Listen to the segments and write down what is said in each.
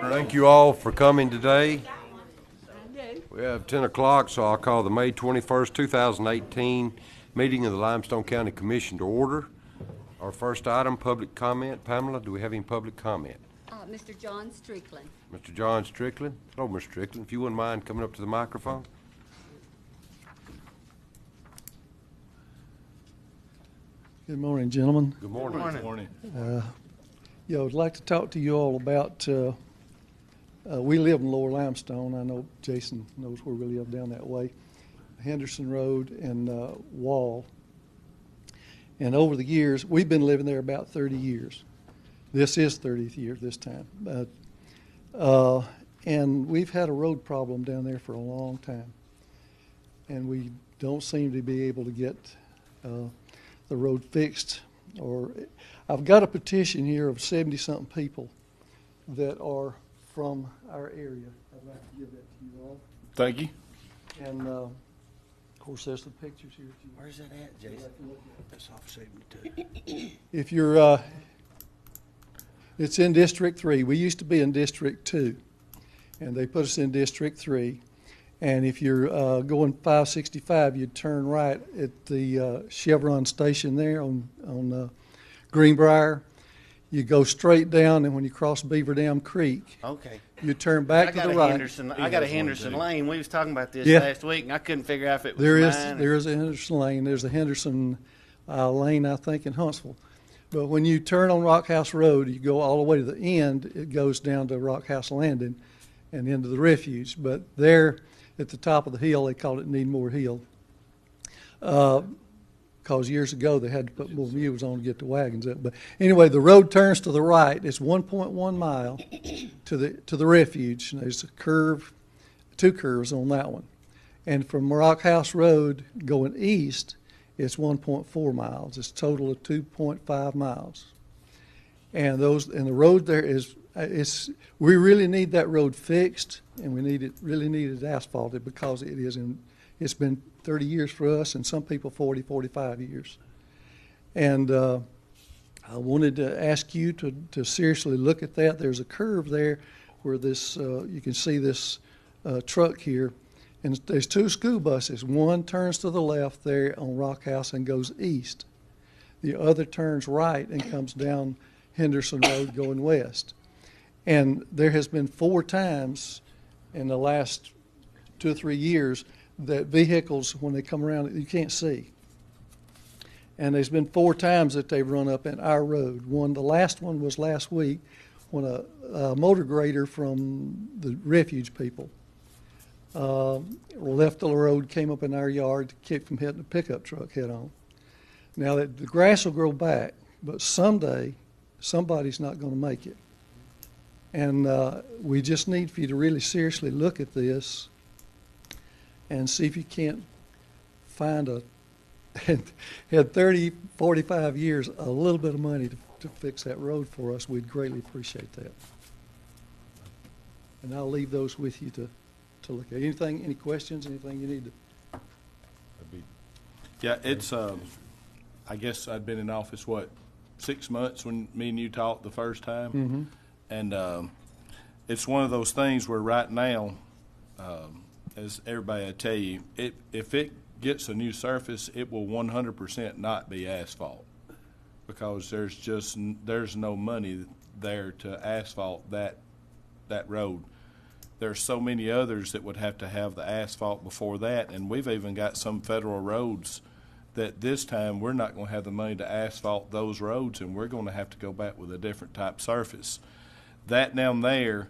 Thank you all for coming today. We have 10 o'clock, so I'll call the May 21st, 2018 meeting of the Limestone County Commission to order. Our first item, public comment. Pamela, do we have any public comment? Mr. John Strickland. Mr. John Strickland. Hello, Mr. Strickland. If you wouldn't mind coming up to the microphone. Good morning, gentlemen. Good morning. Good morning. I would like to talk to you all about, we live in Lower Limestone. I know Jason knows where we live down that way. Henderson Road and Wall. And over the years, we've been living there about 30 years. This is 30th year this time. And we've had a road problem down there for a long time. And we don't seem to be able to get the road fixed. Or I've got a petition here of 70-something people that are from our area. I'd like to give that to you all. Thank you. And of course, there's the pictures here. Where's that at, Jason? That's off 72. If you're, it's in District 3. We used to be in District 2, and they put us in District 3. And if you're going 565, you'd turn right at the Chevron station there on Greenbrier. You go straight down, and when you cross Beaver Dam Creek, Okay. you turn back to the right. I got a Henderson Lane. We was talking about this Yeah. last week, and I couldn't figure out if it was There mine. is a Henderson Lane. There's a Henderson Lane, I think, in Huntsville. But when you turn on Rock House Road, you go all the way to the end. It goes down to Rock House Landing and into the refuge. But there at the top of the hill, they called it Needmore Hill. Because years ago they had to put more mules on to get the wagons up. But anyway, the road turns to the right. It's 1.1 mile to the refuge. And there's a curve, two curves on that one. And from Rock House Road going east, it's 1.4 miles. It's a total of 2.5 miles. And the road there is, we really need that road fixed, and we really need it asphalted because it's been 30 years for us, and some people 40, 45 years. And I wanted to ask you to seriously look at that. There's a curve there where this, you can see this truck here, and there's two school buses. One turns to the left there on Rock House and goes east. The other turns right and comes down Henderson Road going west. And there has been 4 times in the last 2 or 3 years that vehicles, when they come around, you can't see. And there's been 4 times that they've run up in our road. The last one was last week when a motor grader from the refuge people left the road, came up in our yard to keep from hitting a pickup truck head on. Now, the grass will grow back, but someday somebody's not going to make it. And we just need for you to really seriously look at this and see if you can't find had 30, 45 years, a little bit of money to fix that road for us. We'd greatly appreciate that. And I'll leave those with you to look at. Any questions, anything you need to? Yeah, it's, I guess I'd been in office, 6 months when me and you talked the first time? Mm-hmm. And it's one of those things where right now, as everybody will tell you, if it gets a new surface, it will 100% not be asphalt because there's no money there to asphalt that road. There's so many others that would have to have the asphalt before that, and we've even got some federal roads that this time we're not going to have the money to asphalt those roads, and we're going to have to go back with a different type surface. That down there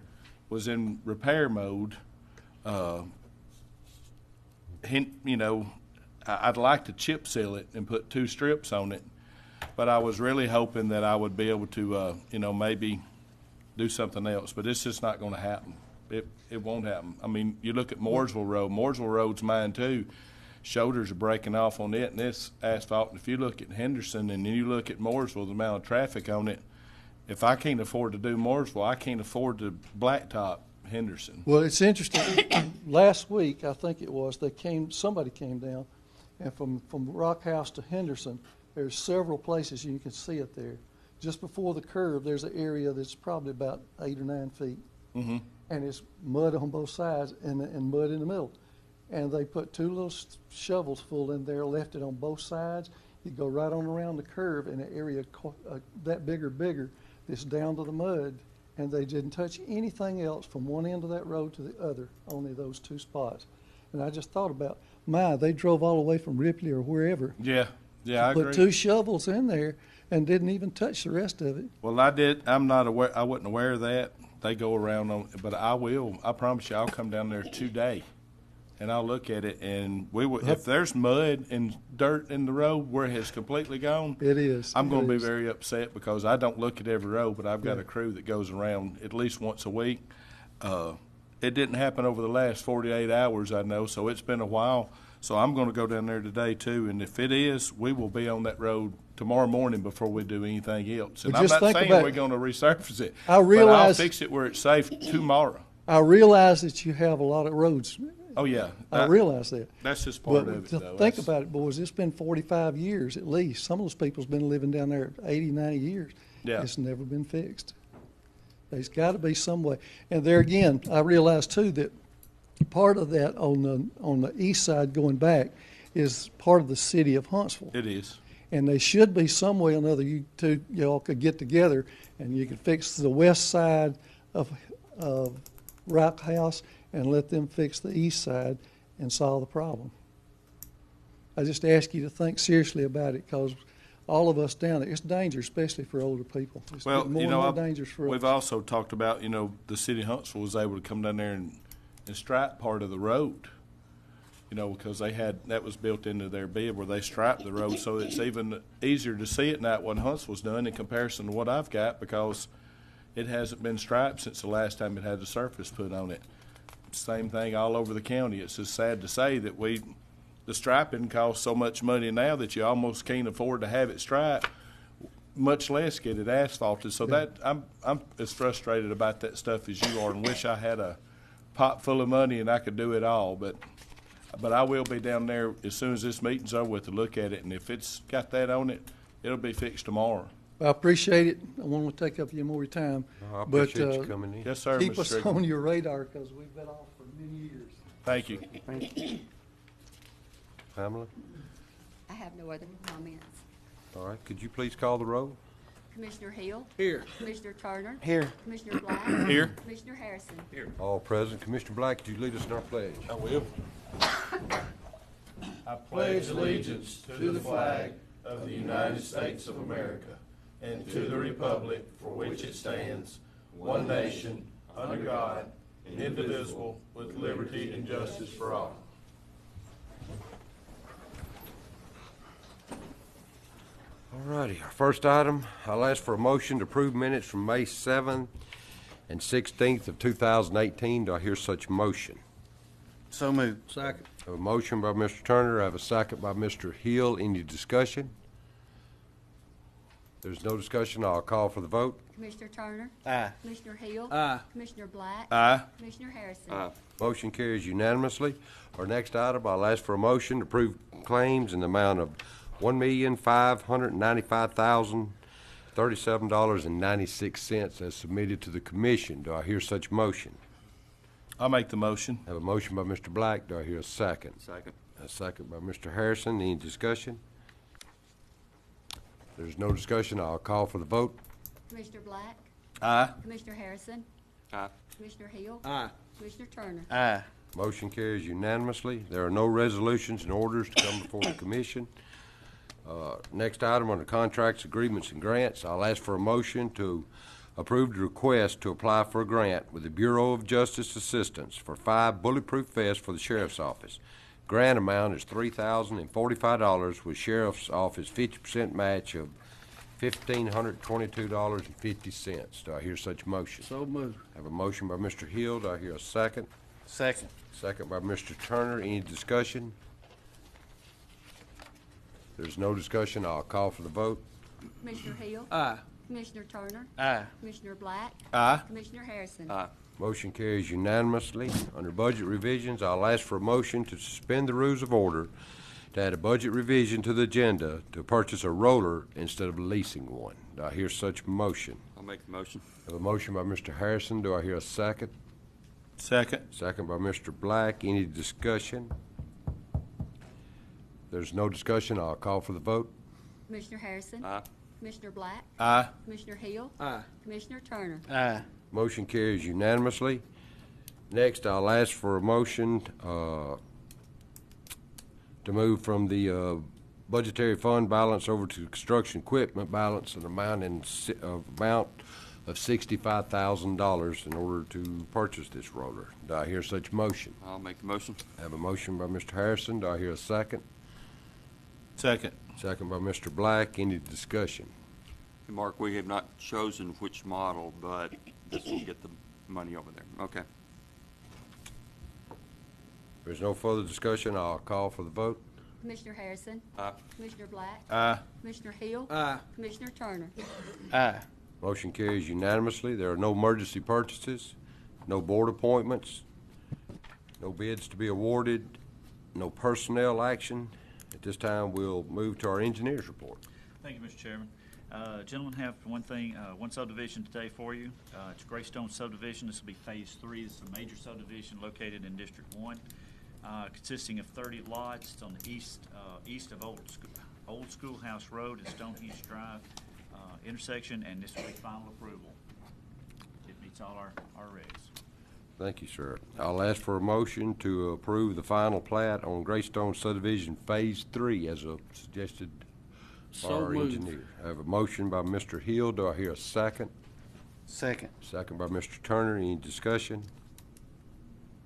was in repair mode. I'd like to chip seal it and put 2 strips on it, but I was really hoping that I would be able to, maybe do something else. But it's just not going to happen. It won't happen. I mean, you look at Mooresville Road. Mooresville Road's mine too. Shoulders are breaking off on it, and it's asphalt. And if you look at Henderson and then you look at Mooresville, the amount of traffic on it, if I can't afford to do Mooresville, I can't afford to blacktop Henderson. Well, it's interesting. Last week, I think it was, somebody came down, and from Rock House to Henderson, there's several places you can see it there. just before the curve, there's an area that's probably about 8 or 9 feet. Mm-hmm. And it's mud on both sides and mud in the middle. And they put 2 little shovels full in there, left it on both sides. You go right on around the curve in an area that bigger, that's down to the mud. And they didn't touch anything else from one end of that road to the other, only those 2 spots. And I just thought about, they drove all the way from Ripley or wherever. Yeah, I agree. Put 2 shovels in there and didn't even touch the rest of it. Well, I did. I'm not aware. I wasn't aware of that. They go around on, but I will. I promise you, I'll come down there today, and I'll look at it. And we will. If there's mud and dirt in the road where it has completely gone, It is. I'm going to be is. very upset because I don't look at every road, but I've got a crew that goes around at least once a week. It didn't happen over the last 48 hours, I know, so it's been a while. So I'm going to go down there today too, and if it is, we will be on that road tomorrow morning before we do anything else. And But I'm just not think saying about we're it. going to resurface it, I but I'll realize- fix it where it's safe tomorrow. I realize that you have a lot of roads. Oh yeah, I realize that. that's just part But of it, to though. think That's- about it, boys, it's been 45 years at least. Some of those people's been living down there 80, 90 years. Yeah. It's never been fixed. There's got to be some way. And there again, I realize too that part of that on the east side going back is part of the city of Huntsville. It is. And there should be some way or another y'all could get together and you could fix the west side of Rock House and let them fix the east side and solve the problem. I just ask you to think seriously about it because all of us down there, it's dangerous, especially for older people. It's Well, getting more and more dangerous for we've us. also talked about, the city of Huntsville was able to come down there and stripe part of the road, because that was built into their bid where they striped the road, so it's even easier to see at night what Huntsville's done in comparison to what I've got because it hasn't been striped since the last time it had the surface put on it. Same thing all over the county. It's just sad to say that the striping costs so much money now that you almost can't afford to have it striped, much less get it asphalted. So that I'm as frustrated about that stuff as you are, and wish I had a pot full of money and I could do it all. But I will be down there as soon as this meeting's over with to look at it, and if it's got that on it, it'll be fixed tomorrow. I appreciate it. I want to take up any more of your time. I but appreciate you coming in. Yes, sir, keep Mr. us Strickland. on your radar because we've been off for many years. Thank you. Pamela? I have no other comments. All right, could you please call the roll? Commissioner Hill. Here. Commissioner Turner. Here. Commissioner Black. Here. Commissioner Harrison. All present. Commissioner Black, could you lead us in our pledge? I will. I pledge allegiance to the flag of the United States of America and to the republic for which it stands, one nation, under God, indivisible, with liberty and justice for all. All righty, our first item, I'll ask for a motion to approve minutes from May 7th and 16th of 2018. Do I hear such motion? So moved. Second. I have a motion by Mr. Turner. I have a second by Mr. Hill. Any discussion? There's no discussion. I'll call for the vote. Commissioner Turner. Aye. Commissioner Hill. Aye. Commissioner Black. Aye. Commissioner Harrison. Motion carries unanimously. Our next item, I'll ask for a motion to approve claims in the amount of $1,595,037.96 as submitted to the commission. Do I hear such motion? I'll make the motion. I have a motion by Mr. Black. Do I hear a second? Second. A second by Mr. Harrison. Any discussion? There's no discussion. I'll call for the vote. Commissioner Black. Aye. Commissioner Harrison. Aye. Commissioner Hill. Aye. Commissioner Turner. Aye. Motion carries unanimously. There are no resolutions and orders to come before the commission. Next item on the contracts, agreements, and grants, I'll ask for a motion to approve the request to apply for a grant with the Bureau of Justice Assistance for 5 bulletproof vests for the Sheriff's Office. Grant amount is $3,045 with Sheriff's Office 50% match of $1,522.50. Do I hear such motion? So moved. I have a motion by Mr. Hill. Do I hear a second? Second. Second by Mr. Turner. Any discussion? There's no discussion. I'll call for the vote. Commissioner Hill. Aye. Commissioner Turner. Aye. Commissioner Black. Aye. Commissioner Harrison. Aye. Motion carries unanimously. Under budget revisions, I'll ask for a motion to suspend the rules of order to add a budget revision to the agenda to purchase a roller instead of leasing one. Do I hear such motion? I'll make the motion. I have a motion by Mr. Harrison. Do I hear a second? Second. Second by Mr. Black. Any discussion? There's no discussion. I'll call for the vote. Commissioner Harrison? Aye. Commissioner Black? Aye. Commissioner Hill? Aye. Commissioner Turner? Aye. Motion carries unanimously. Next, I'll ask for a motion to move from the budgetary fund balance over to construction equipment balance, an amount of $65,000 in order to purchase this roller. Do I hear such motion? I'll make the motion. I have a motion by Mr. Harrison. Do I hear a second? Second. Second by Mr. Black. Any discussion? Hey, Mark, we have not chosen which model, but this will get the money over there. Okay. If there's no further discussion, I'll call for the vote. Commissioner Harrison? Aye. Commissioner Black? Aye. Commissioner Hill? Aye. Commissioner Turner? Aye. Motion carries unanimously. There are no emergency purchases, no board appointments, no bids to be awarded, no personnel action. At this time, we'll move to our engineer's report. Thank you, Mr. Chairman. Gentlemen, have one thing, one subdivision today for you. It's Greystone subdivision. This will be Phase 3. This is a major subdivision located in District 1, consisting of 30 lots. It's on the east of Old Schoolhouse Road and Stonehenge Drive intersection, and this will be final approval. It meets all our regs. Thank you, sir. I'll ask for a motion to approve the final plat on Greystone subdivision Phase 3 as suggested by So our moved. engineer. I have a motion by Mr. Hill. Do I hear a second? Second. Second by Mr. Turner. Any discussion?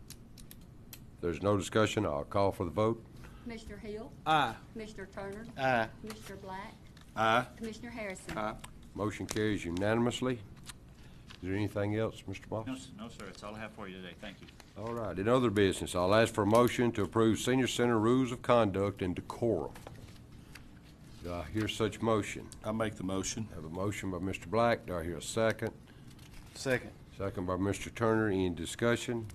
If there's no discussion, I'll call for the vote. Commissioner Hill? Aye. Commissioner Turner? Aye. Commissioner Black? Aye. Commissioner Harrison? Aye. Motion carries unanimously. Is there anything else, Mr. Moss? No, sir. That's all I have for you today. Thank you. All right. In other business, I'll ask for a motion to approve Senior Center rules of conduct and decorum. Do I hear such motion? I'll make the motion. I have a motion by Mr. Black. Do I hear a second? Second. Second by Mr. Turner. Any discussion?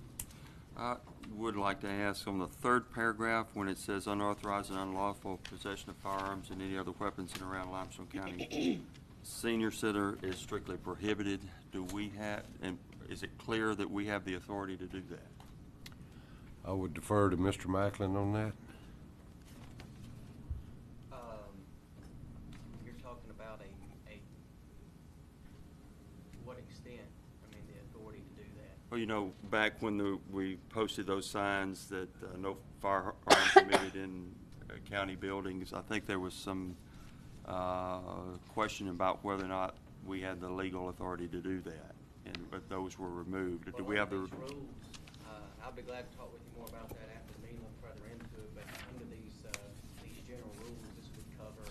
I would like to ask on the third paragraph, when it says unauthorized and unlawful possession of firearms and any other weapons in around Limestone County, Senior Center is strictly prohibited. Do we have, and is it clear that we have the authority to do that? I would defer to Mr. Macklin on that. You're talking about what extent, I mean, the authority to do that? Well, you know, back when we posted those signs that no firearms permitted in county buildings, I think there was some question about whether or not we had the legal authority to do that, but those were removed. Do we have the? These rules, I'll be glad to talk with you more about that after the meeting, look further into it, but under these general rules, this would cover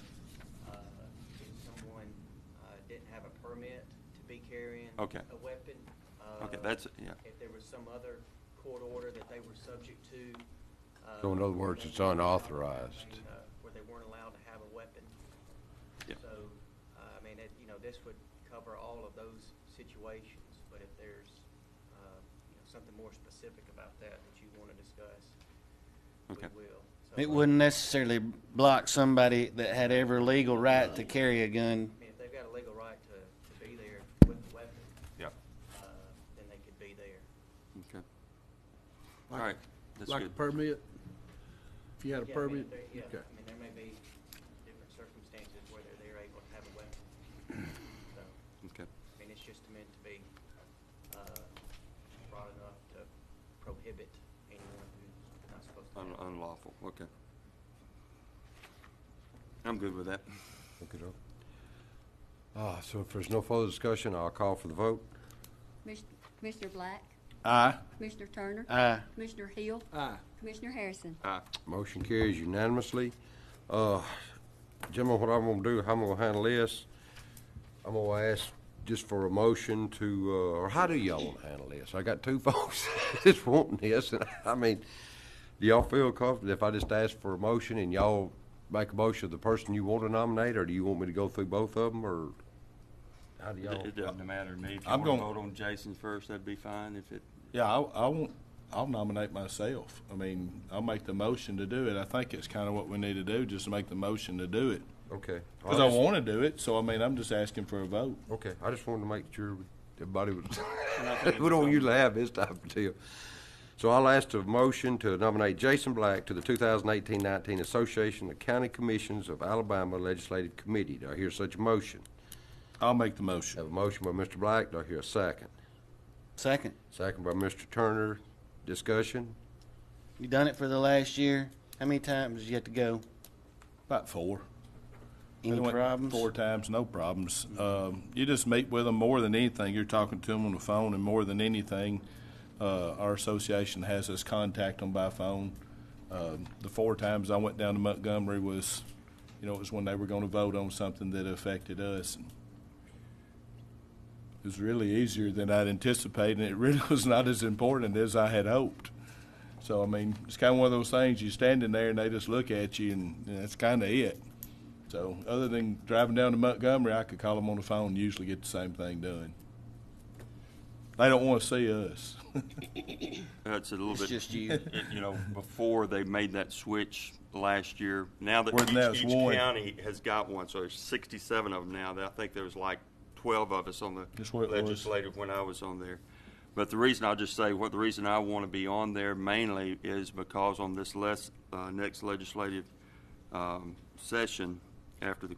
if someone didn't have a permit to be carrying Okay. a weapon. Okay, that's, yeah. If there was some other court order that they were subject to. So in other words, it's unauthorized. Where they weren't allowed to have a weapon. Yeah. So, I mean, this would cover all of those situations, but if there's, something more specific about that you want to discuss, Okay. we will. So, It wouldn't necessarily block somebody that had every legal right to carry a gun. I mean, if they've got a legal right to be there with the weapon, Yeah. then they could be there. Okay. All right. That's Like a good. permit? If you had a Yeah, I mean, permit? if they- yeah, Okay. I mean, there may be different circumstances where they're able to have a weapon. So, Okay. I mean, it's just meant to be broad enough to prohibit anyone who's not supposed to. have it. Unlawful. Okay. I'm good with that. Look it up. So if there's no further discussion, I'll call for the vote. Commissioner Black? Aye. Commissioner Turner? Aye. Commissioner Hill? Aye. Commissioner Harrison? Aye. Motion carries unanimously. Gentlemen, what I'm gonna do, how I'm gonna handle this, I'm gonna ask just for a motion to, or how do y'all wanna handle this? I got two folks that's wanting this, and I mean, do y'all feel comfortable if I just ask for a motion and y'all make a motion of the person you want to nominate, or do you want me to go through both of them, or how do y'all? It doesn't matter to me. If you I'm want to gonna- vote on Jason first, that'd be fine. If it, Yeah, I want I'll nominate myself. I mean, I'll make the motion to do it. I think it's kind of what we need to do, just to make the motion to do it. Okay. Because I want to do it, so I mean, I'm just asking for a vote. Okay, I just wanted to make sure everybody was, we don't usually have this type of deal. So I'll ask a motion to nominate Jason Black to the 2018-19 Association of County Commissions of Alabama Legislative Committee. Do I hear such a motion? I'll make the motion. Have a motion by Mr. Black. Do I hear a second? Second. Second by Mr. Turner. Discussion? You done it for the last year? How many times did you have to go? About 4. Any They went problems? 4 times, no problems. You just meet with them more than anything. You're talking to them on the phone, and more than anything, our association has us contact them by phone. The 4 times I went down to Montgomery was, it was when they were going to vote on something that affected us. And it was really easier than I'd anticipated, and it really was not as important as I had hoped. So, I mean, it's kind of one of those things, you standing there and they just look at you, and that's kind of it. So, other than driving down to Montgomery, I could call them on the phone and usually get the same thing done. They don't want to see us. It's a little It's bit, just you. before they made that switch last year. Now that Well, now it's each one. county has got one, so there's 67 of them now. I think there was like 12 of us on That's the what it was. legislative when I was on there. But the reason, I'll just say, the reason I want to be on there mainly is because on this next legislative session after the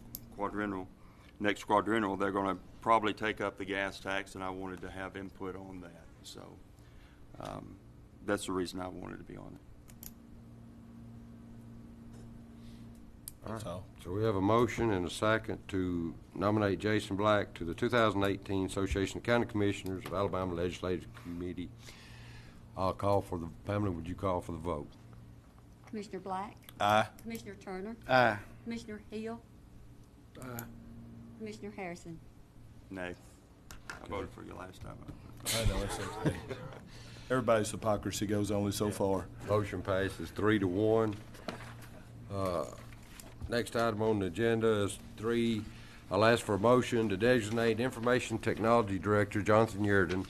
next quadrennial, they're going to probably take up the gas tax, and I wanted to have input on that. So that's the reason I wanted to be on it. That's all. So we have a motion and a second to nominate Jason Black to the 2018 Association of County Commissioners of Alabama Legislative Committee. I'll call for the, Pamela, would you call for the vote? Commissioner Black? Aye. Commissioner Turner? Aye. Commissioner Hill? Commissioner Harrison? Nay. I voted for you last time. I know, it's okay. Everybody's hypocrisy goes only so far. Motion passes 3-1. Next item on the agenda is 3. I'll ask for a motion to designate Information Technology Director Jonathan Yerdon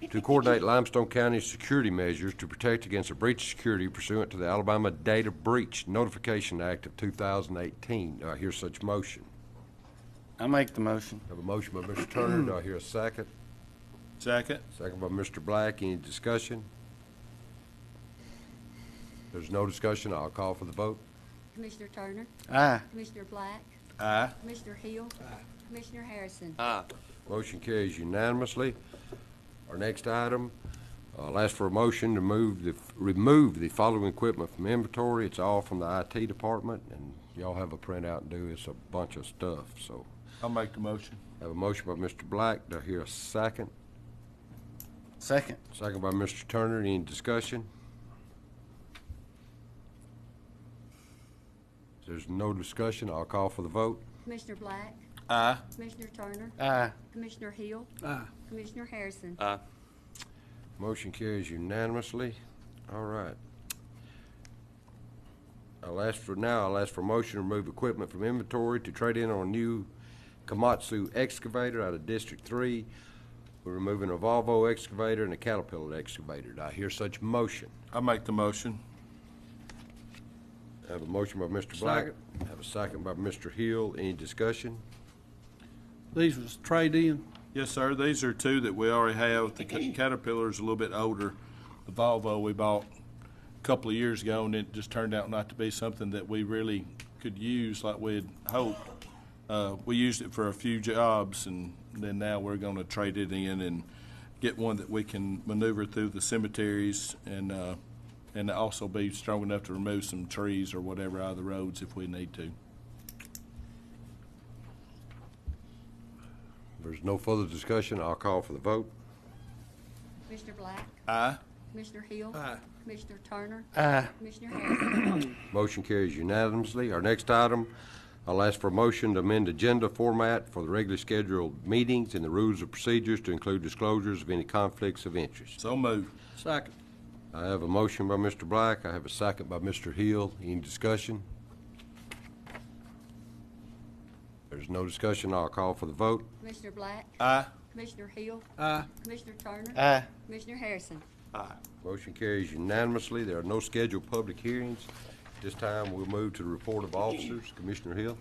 to coordinate Limestone County's security measures to protect against a breach of security pursuant to the Alabama Data Breach Notification Act of 2018. Do I hear such motion? I'll make the motion. I have a motion by Mr. Turner. Do I hear a second? Second. Second by Mr. Black. Any discussion? There's no discussion. I'll call for the vote. Commissioner Turner? Aye. Commissioner Black? Aye. Commissioner Hill? Commissioner Harrison? Aye. Motion carries unanimously. Our next item, I'll ask for a motion to remove the following equipment from inventory. It's all from the IT department, and y'all have a printout and do. It's a bunch of stuff, so. I'll make the motion. I have a motion by Mr. Black. Do I hear a second? Second. Second by Mr. Turner. Any discussion? If there's no discussion, I'll call for the vote. Commissioner Black? Aye. Commissioner Turner? Aye. Commissioner Hill? Commissioner Harrison? Aye. Motion carries unanimously. All right. I'll ask for a motion to remove equipment from inventory to trade in on a new Komatsu excavator out of District 3. We're removing a Volvo excavator and a Caterpillar excavator. Do I hear such motion? I'll make the motion. I have a motion by Mr. Black. I have a second by Mr. Hill. Any discussion? These was trade-in. Yes, sir. These are 2 that we already have. The Caterpillar is a little bit older. The Volvo we bought a couple of years ago, and it just turned out not to be something that we really could use like we had hoped. We used it for a few jobs, and then now we're going to trade it in and get one that we can maneuver through the cemeteries and also be strong enough to remove some trees or whatever out of the roads if we need to. If there's no further discussion, I'll call for the vote. Commissioner Black? Aye. Commissioner Hill? Commissioner Turner? Aye. Commissioner Harrison? Motion carries unanimously. Our next item, I'll ask for a motion to amend agenda format for the regularly scheduled meetings and the rules of procedures to include disclosures of any conflicts of interest. So moved. Second. I have a motion by Mr. Black. I have a second by Mr. Hill. Any discussion? There's no discussion. I'll call for the vote. Commissioner Black? Aye. Commissioner Hill? Aye. Commissioner Turner? Aye. Commissioner Harrison? Aye. Motion carries unanimously. There are no scheduled public hearings. At this time, we'll move to the report of officers. Commissioner Hill.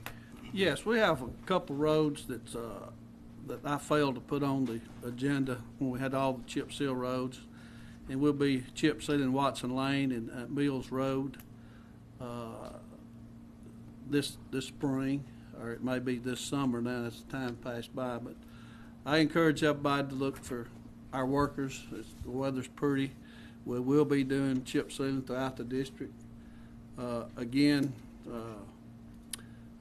Yes, we have a couple roads that I failed to put on the agenda when we had all the chip seal roads. And we'll be chip sealing Watson Lane and Mills Road this spring, or it may be this summer now as time passed by. But I encourage everybody to look for our workers. The weather's pretty. We will be doing chip sealing throughout the district. Again,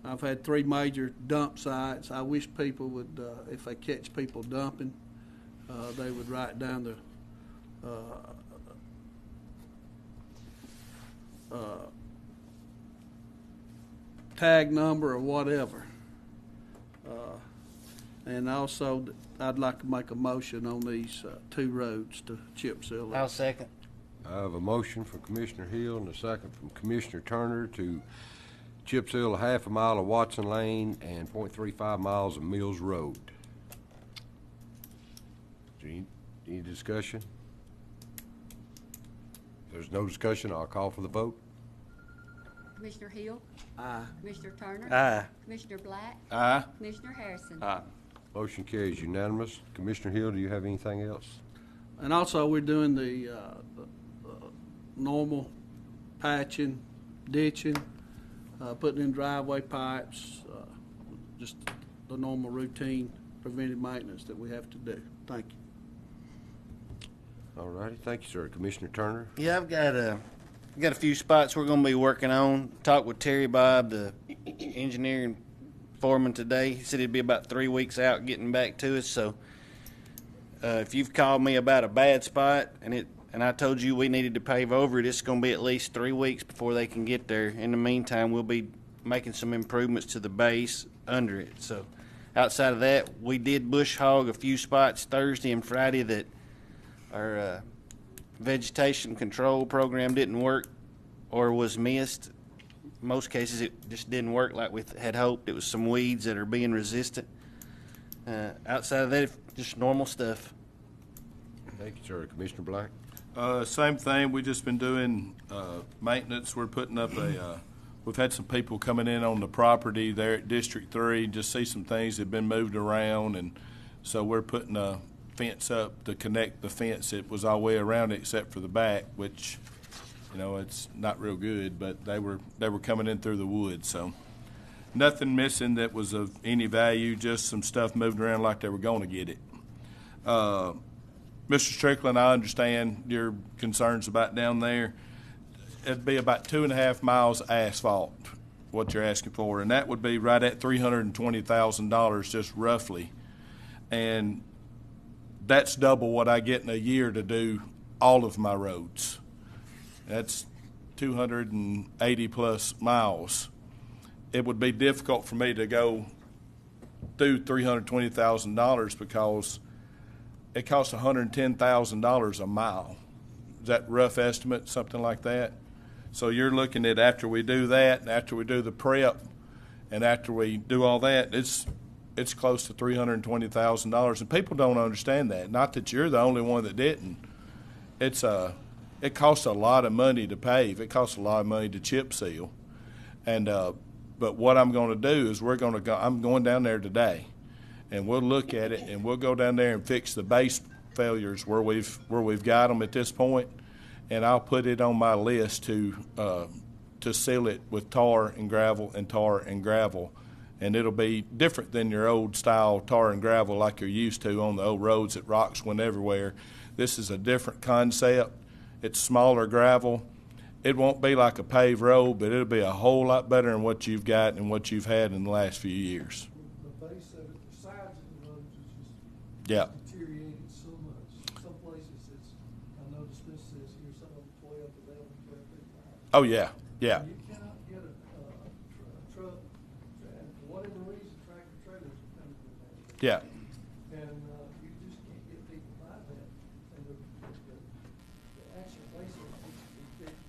I've had 3 major dump sites. I wish people would, if they catch people dumping, they would write down the tag number or whatever. And also, I'd like to make a motion on these 2 roads to chip seal. I'll second. I have a motion from Commissioner Hill and a second from Commissioner Turner to chip seal a half a mile of Watson Lane and 0.35 miles of Mills Road. Any discussion? If there's no discussion, I'll call for the vote. Commissioner Hill. Aye. Commissioner Turner. Aye. Commissioner Black. Aye. Commissioner Harrison. Aye. Motion carries unanimous. Commissioner Hill, do you have anything else? And also, we're doing the normal patching, ditching, putting in driveway pipes, just the normal routine preventive maintenance that we have to do. Thank you. All righty, thank you, sir. Commissioner Turner? Yeah, I've got a few spots we're going to be working on. Talked with Terry Bob, the engineering foreman today. He said he'd be about 3 weeks out getting back to us. So if you've called me about a bad spot and I told you we needed to pave over it, it's going to be at least 3 weeks before they can get there. In the meantime, we'll be making some improvements to the base under it. So outside of that, we did bush hog a few spots Thursday and Friday that our vegetation control program didn't work or was missed. In most cases, it just didn't work like we had hoped. It was some weeds that are being resistant. Outside of that, just normal stuff. Thank you, sir. Commissioner Black? Same thing. We've just been doing maintenance. We're putting up we've had some people coming in on the property there at District 3, just see some things that have been moved around, and so we're putting a fence up to connect the fence that was all the way around it except for the back, which, you know, it's not real good, but they were coming in through the woods, so nothing missing that was of any value, just some stuff moved around like they were going to get it. Mr. Strickland, I understand your concerns about down there. It'd be about 2.5 miles asphalt, what you're asking for, and that would be right at $320,000 just roughly. And that's double what I get in a year to do all of my roads. That's 280 plus miles. It would be difficult for me to go through $320,000 because it costs $110,000 a mile. Is that rough estimate, something like that? So you're looking at, after we do that, and after we do the prep, and after we do all that, it's close to $320,000, and people don't understand that. Not that you're the only one that didn't. It costs a lot of money to pave. It costs a lot of money to chip seal, and but what I'm going to do is I'm going down there today, and we'll look at it, and we'll go down there and fix the base failures where we've got them at this point, and I'll put it on my list to seal it with tar and gravel and tar and gravel. And it'll be different than your old style tar and gravel like you're used to on the old roads that rocks went everywhere. This is a different concept. It's smaller gravel. It won't be like a paved road, but it'll be a whole lot better than what you've got and what you've had in the last few years. The base of it, the sides of the roads is just Yeah. deteriorated so much. Some places I noticed this says here, some of them 12 to 11, 12, 35. Oh, yeah, yeah. You cannot get a truck, and for whatever reason, tractor trailers are coming to that. Yeah. And you just can't get people by that. And the actual place of it needs to be fixed.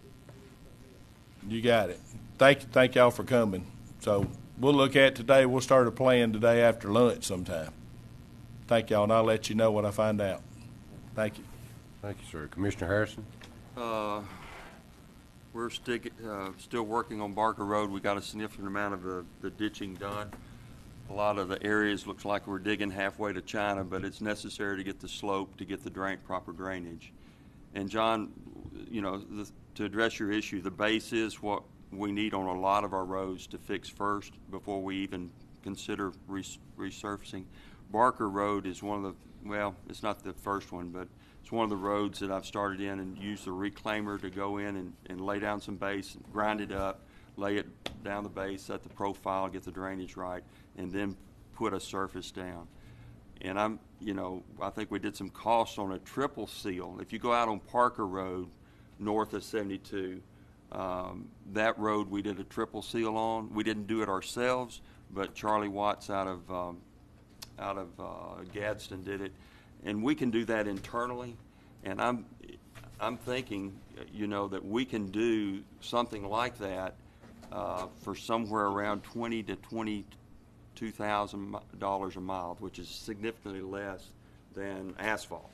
You got it. Thank y'all for coming. So we'll look at today. We'll start a plan today after lunch sometime. Thank y'all, and I'll let you know what I find out. Thank you. Thank you, sir. Commissioner Harrison? We're still working on Barker Road. We got a significant amount of the ditching done. A lot of the areas looks like we're digging halfway to China, but it's necessary to get the slope, to get the proper drainage. And John, you know, to address your issue, the base is what we need on a lot of our roads to fix first before we even consider resurfacing. Barker Road is one of the, well, it's not the first one, but it's one of the roads that I've started in and used the reclaimer to go in and lay down some base, and grind it up, lay it down the base, set the profile, get the drainage right, and then put a surface down. And I think we did some costs on a triple seal. If you go out on Parker Road, north of 72, that road we did a triple seal on. We didn't do it ourselves, but Charlie Watts out of Gadsden did it, and we can do that internally. And I'm thinking, that we can do something like that for somewhere around $20,000 to $22,000 a mile, which is significantly less than asphalt.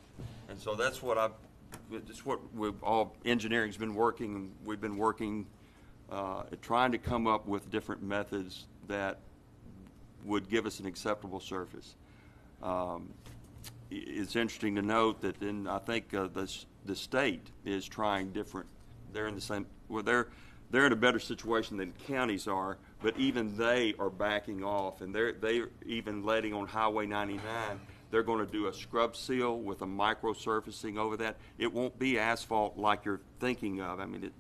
And so that's what all engineering's been working. We've been working at trying to come up with different methods that would give us an acceptable surface. It's interesting to note that then I think the state is trying different. They're in the same. Well, they're in a better situation than counties are, but even they are backing off, and they're even letting on Highway 99. They're going to do a scrub seal with a micro surfacing over that. It won't be asphalt like you're thinking of. I mean,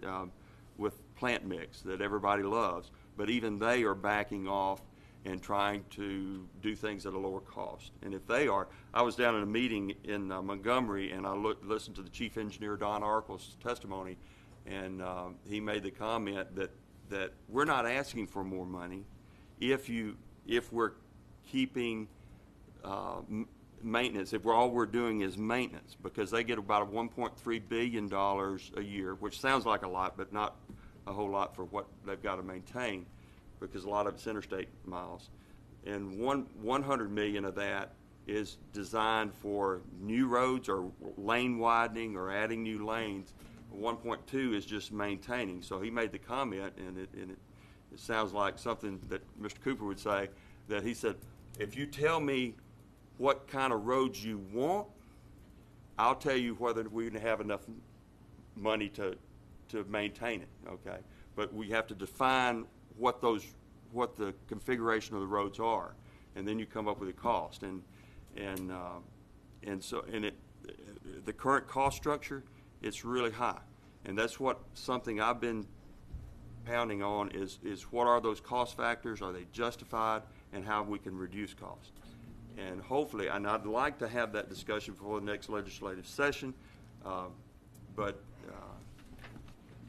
with plant mix that everybody loves, but even they are backing off and trying to do things at a lower cost. And if they are, I was down in a meeting in Montgomery, and I listened to the chief engineer, Don Arkell's testimony, and he made the comment that we're not asking for more money if we're keeping maintenance, if all we're doing is maintenance, because they get about $1.3 billion a year, which sounds like a lot, but not a whole lot for what they've got to maintain, because a lot of it's interstate miles. And $100 million of that is designed for new roads or lane widening or adding new lanes. 1.2 is just maintaining. So he made the comment, and it sounds like something that Mr. Cooper would say, that he said, if you tell me what kind of roads you want, I'll tell you whether we have enough money to maintain it, okay? But we have to define what the configuration of the roads are, and then you come up with a cost. The current cost structure, it's really high, and that's something I've been pounding on is what are those cost factors? Are they justified, and how we can reduce costs? And hopefully, and I'd like to have that discussion before the next legislative session,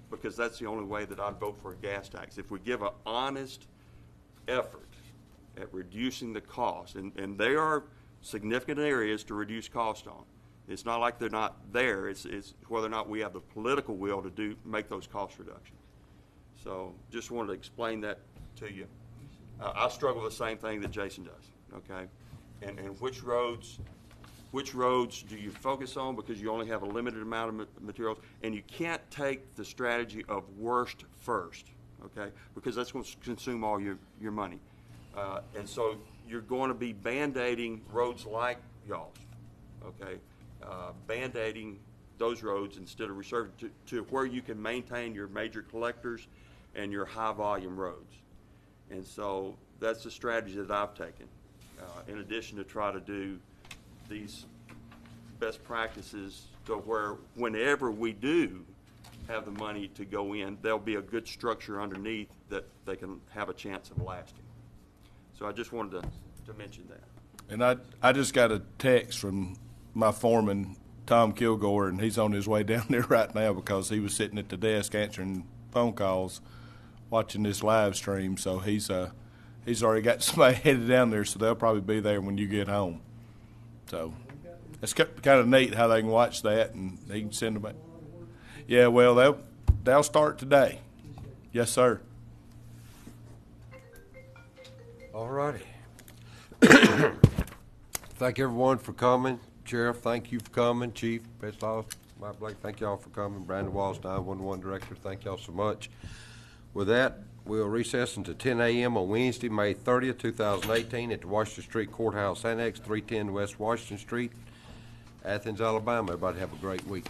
because that's the only way that I'd vote for a gas tax. If we give an honest effort at reducing the cost, and there are significant areas to reduce cost on. It's not like they're not there. It's whether or not we have the political will to make those cost reductions. So just wanted to explain that to you. I struggle with the same thing that Jason does, okay? And which roads do you focus on, because you only have a limited amount of materials, and you can't take the strategy of worst first, okay? Because that's going to consume all your money. And so you're going to be band-aiding roads like y'all's, okay? Band-aiding those roads instead of reserving to where you can maintain your major collectors and your high-volume roads. And so that's the strategy that I've taken, in addition to try to do these best practices to where whenever we do have the money to go in, there'll be a good structure underneath that they can have a chance of lasting. So I just wanted to mention that. And I just got a text from my foreman, Tom Kilgore, and he's on his way down there right now because he was sitting at the desk answering phone calls, watching this live stream. So he's already got somebody headed down there, so they'll probably be there when you get home. So it's kind of neat how they can watch that, and he can send them back. Yeah, well, they'll start today. Yes, sir. All righty. Thank everyone for coming. Sheriff, thank you for coming. Chief, Petslaw, Mike Blake, thank y'all for coming. Brandon Wallace, 911 Director, thank y'all so much. With that, we'll recess until 10 a.m. on Wednesday, May 30th, 2018 at the Washington Street Courthouse Annex, 310 West Washington Street, Athens, Alabama. Everybody have a great week.